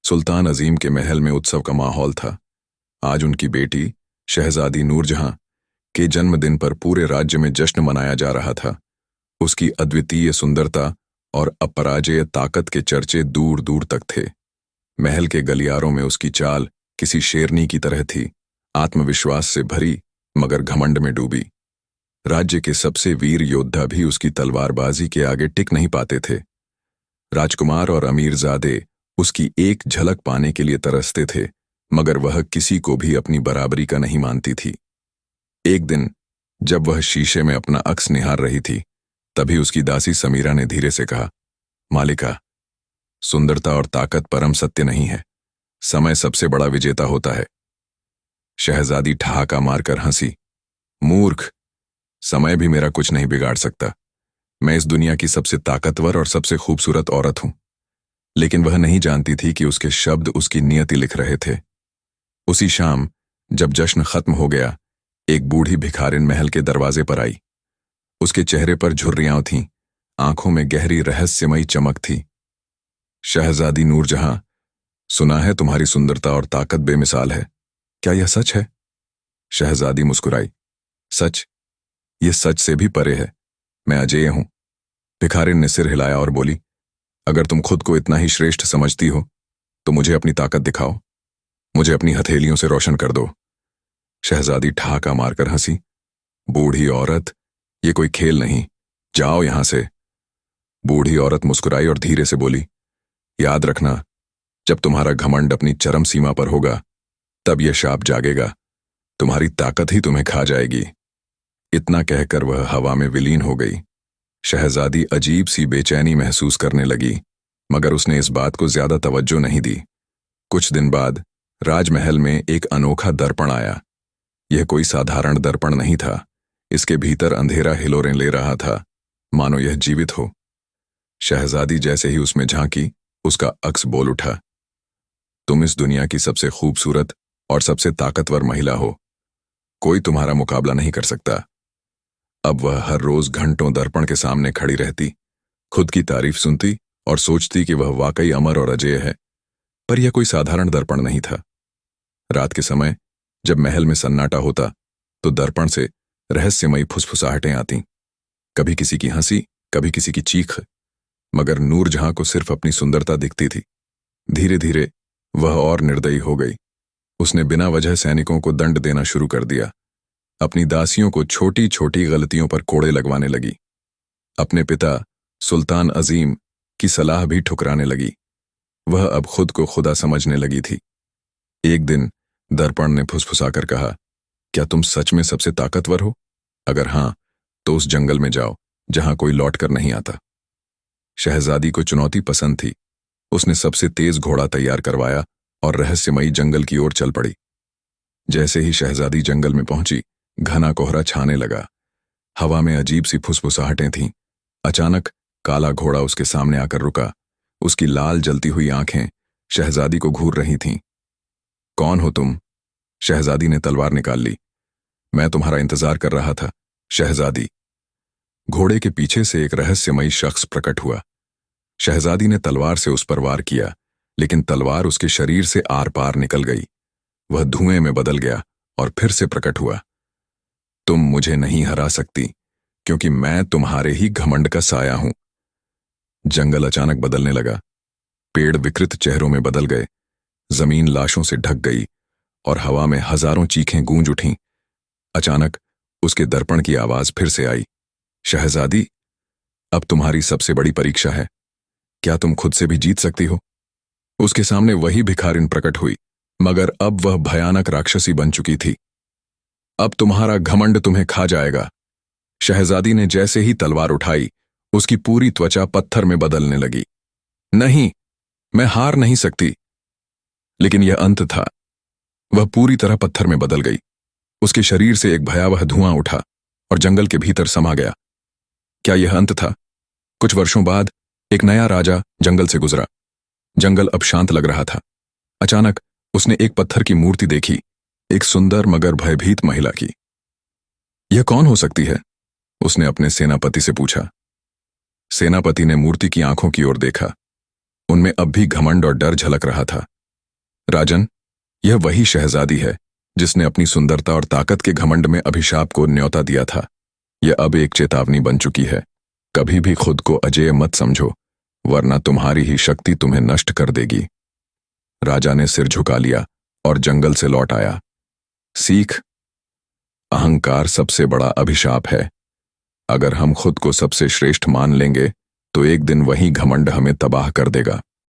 सुल्तान अजीम के महल में उत्सव का माहौल था। आज उनकी बेटी शहजादी नूरजहां के जन्मदिन पर पूरे राज्य में जश्न मनाया जा रहा था। उसकी अद्वितीय सुंदरता और अपराजेय ताकत के चर्चे दूर दूर तक थे। महल के गलियारों में उसकी चाल किसी शेरनी की तरह थी, आत्मविश्वास से भरी मगर घमंड में डूबी। राज्य के सबसे वीर योद्धा भी उसकी तलवारबाजी के आगे टिक नहीं पाते थे। राजकुमार और अमीरजादे उसकी एक झलक पाने के लिए तरसते थे, मगर वह किसी को भी अपनी बराबरी का नहीं मानती थी। एक दिन जब वह शीशे में अपना अक्स निहार रही थी, तभी उसकी दासी समीरा ने धीरे से कहा, मालिका, सुंदरता और ताकत परम सत्य नहीं है, समय सबसे बड़ा विजेता होता है। शहजादी ठहाका मारकर हंसी, मूर्ख, समय भी मेरा कुछ नहीं बिगाड़ सकता। मैं इस दुनिया की सबसे ताकतवर और सबसे खूबसूरत औरत हूं। लेकिन वह नहीं जानती थी कि उसके शब्द उसकी नियति लिख रहे थे। उसी शाम जब जश्न खत्म हो गया, एक बूढ़ी भिखारिन महल के दरवाजे पर आई। उसके चेहरे पर झुर्रियां थीं, आंखों में गहरी रहस्यमयी चमक थी। शहजादी नूरजहां, सुना है तुम्हारी सुंदरता और ताकत बेमिसाल है, क्या यह सच है? शहजादी मुस्कुराई, सच, यह सच से भी परे है, मैं अजेय हूं। भिखारिन ने सिर हिलाया और बोली, अगर तुम खुद को इतना ही श्रेष्ठ समझती हो तो मुझे अपनी ताकत दिखाओ, मुझे अपनी हथेलियों से रोशन कर दो। शहजादी ठहाका मारकर हंसी, बूढ़ी औरत, ये कोई खेल नहीं, जाओ यहां से। बूढ़ी औरत मुस्कुराई और धीरे से बोली, याद रखना, जब तुम्हारा घमंड अपनी चरम सीमा पर होगा तब यह शाप जागेगा, तुम्हारी ताकत ही तुम्हें खा जाएगी। इतना कहकर वह हवा में विलीन हो गई। शहजादी अजीब सी बेचैनी महसूस करने लगी, मगर उसने इस बात को ज्यादा तवज्जो नहीं दी। कुछ दिन बाद राजमहल में एक अनोखा दर्पण आया। यह कोई साधारण दर्पण नहीं था, इसके भीतर अंधेरा हिलोरें ले रहा था, मानो यह जीवित हो। शहजादी जैसे ही उसमें झांकी, उसका अक्स बोल उठा, तुम इस दुनिया की सबसे खूबसूरत और सबसे ताकतवर महिला हो, कोई तुम्हारा मुकाबला नहीं कर सकता। अब वह हर रोज घंटों दर्पण के सामने खड़ी रहती, खुद की तारीफ सुनती और सोचती कि वह वाकई अमर और अजेय है। पर यह कोई साधारण दर्पण नहीं था। रात के समय जब महल में सन्नाटा होता तो दर्पण से रहस्यमयी फुसफुसाहटें आती, कभी किसी की हंसी, कभी किसी की चीख, मगर नूरजहां को सिर्फ अपनी सुंदरता दिखती थी। धीरे धीरे वह और निर्दयी हो गई। उसने बिना वजह सैनिकों को दंड देना शुरू कर दिया, अपनी दासियों को छोटी छोटी गलतियों पर कोड़े लगवाने लगी, अपने पिता सुल्तान अजीम की सलाह भी ठुकराने लगी। वह अब खुद को खुदा समझने लगी थी। एक दिन दर्पण ने फुसफुसाकर कहा, क्या तुम सच में सबसे ताकतवर हो? अगर हां, तो उस जंगल में जाओ जहां कोई लौटकर नहीं आता। शहजादी को चुनौती पसंद थी। उसने सबसे तेज घोड़ा तैयार करवाया और रहस्यमयी जंगल की ओर चल पड़ी। जैसे ही शहजादी जंगल में पहुंची, घना कोहरा छाने लगा। हवा में अजीब सी फुसफुसाहटें थीं। अचानक काला घोड़ा उसके सामने आकर रुका। उसकी लाल जलती हुई आंखें शहजादी को घूर रही थीं। कौन हो तुम? शहजादी ने तलवार निकाल ली। मैं तुम्हारा इंतजार कर रहा था, शहजादी। घोड़े के पीछे से एक रहस्यमयी शख्स प्रकट हुआ। शहजादी ने तलवार से उस पर वार किया, लेकिन तलवार उसके शरीर से आर पार निकल गई। वह धुएं में बदल गया और फिर से प्रकट हुआ। तुम मुझे नहीं हरा सकती, क्योंकि मैं तुम्हारे ही घमंड का साया हूं। जंगल अचानक बदलने लगा। पेड़ विकृत चेहरों में बदल गए, जमीन लाशों से ढक गई और हवा में हजारों चीखें गूंज उठीं। अचानक उसके दर्पण की आवाज फिर से आई, शहजादी, अब तुम्हारी सबसे बड़ी परीक्षा है। क्या तुम खुद से भी जीत सकती हो? उसके सामने वही भिखारिन प्रकट हुई, मगर अब वह भयानक राक्षसी बन चुकी थी। अब तुम्हारा घमंड तुम्हें खा जाएगा। शहजादी ने जैसे ही तलवार उठाई, उसकी पूरी त्वचा पत्थर में बदलने लगी। नहीं, मैं हार नहीं सकती। लेकिन यह अंत था। वह पूरी तरह पत्थर में बदल गई। उसके शरीर से एक भयावह धुआं उठा और जंगल के भीतर समा गया। क्या यह अंत था? कुछ वर्षों बाद एक नया राजा जंगल से गुजरा। जंगल अब शांत लग रहा था। अचानक उसने एक पत्थर की मूर्ति देखी, एक सुंदर मगर भयभीत महिला की। यह कौन हो सकती है? उसने अपने सेनापति से पूछा। सेनापति ने मूर्ति की आंखों की ओर देखा। उनमें अब भी घमंड और डर झलक रहा था। राजन, यह वही शहजादी है जिसने अपनी सुंदरता और ताकत के घमंड में अभिशाप को न्योता दिया था। यह अब एक चेतावनी बन चुकी है। कभी भी खुद को अजेय मत समझो, वरना तुम्हारी ही शक्ति तुम्हें नष्ट कर देगी। राजा ने सिर झुका लिया और जंगल से लौट आया। सीख, अहंकार सबसे बड़ा अभिशाप है। अगर हम खुद को सबसे श्रेष्ठ मान लेंगे तो एक दिन वही घमंड हमें तबाह कर देगा।